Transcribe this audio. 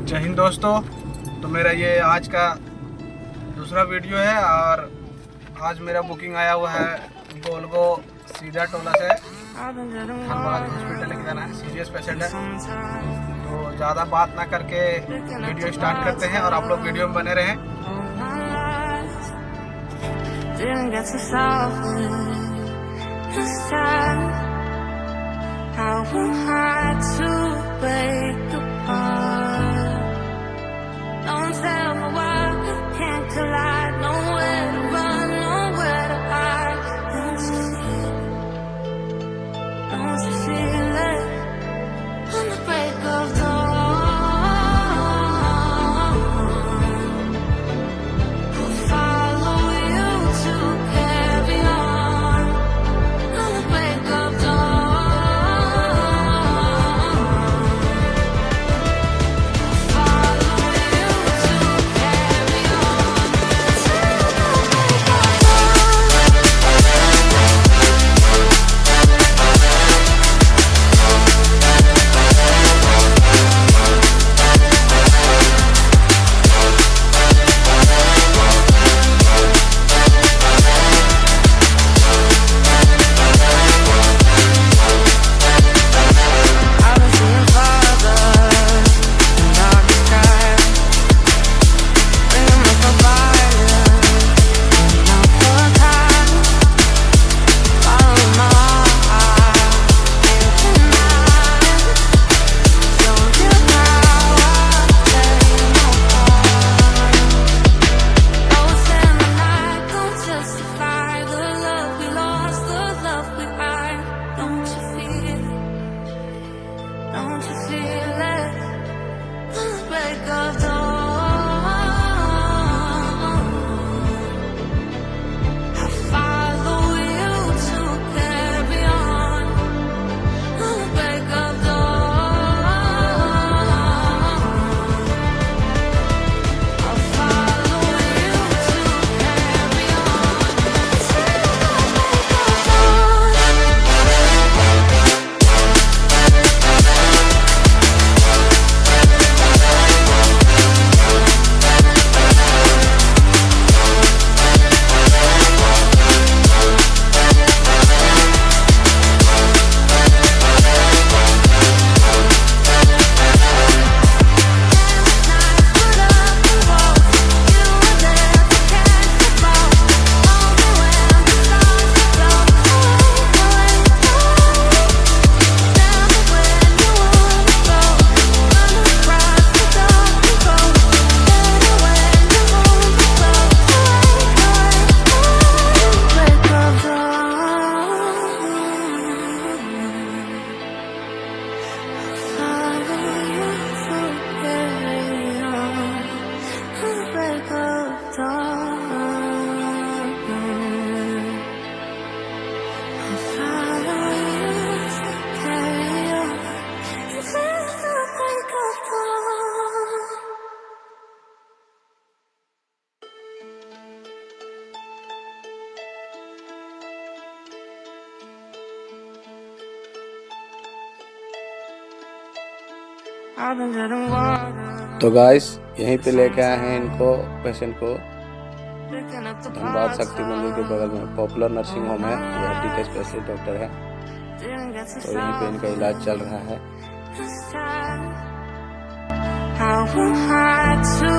जय हिंद दोस्तों। तो मेरा ये आज का दूसरा वीडियो है और आज मेरा बुकिंग आया हुआ है गोलगो सीधा टोला से धनबाद हॉस्पिटल लेके जाना है। सीरियस पेशेंट है, तो ज़्यादा बात ना करके वीडियो स्टार्ट करते हैं और आप लोग वीडियो में बने रहें। Don't tell me why we can't collide. Nowhere to run, nowhere to hide. Don't you feel it? On the break of dawn, I'll follow you to carry on. On the break of dawn, follow you to carry on. Till the break of I was seeing father in dark skies. Bringing up a fire, not for time. Follow my heart, thinking mine. Show you how I play my part. Ghosts in the night don't justify the love we lost, the love we hide. Don't you feel it? Don't you feel it? On the break of dawn, I follow you to carry on. On the break of dawn, I'll follow you to carry on. Till the break of dawn. I've been getting water, तो guys यहीं पे लेके आए हैं इनको patient को picking up the Dhanbad parts शक्ति मंदिर के बगल में पॉपुलर नर्सिंग होम है। यह हड्डी के स्पेशलिस्ट डॉक्टर है, didn't get to तो यहीं पे इनका इलाज चल रहा है। How am I to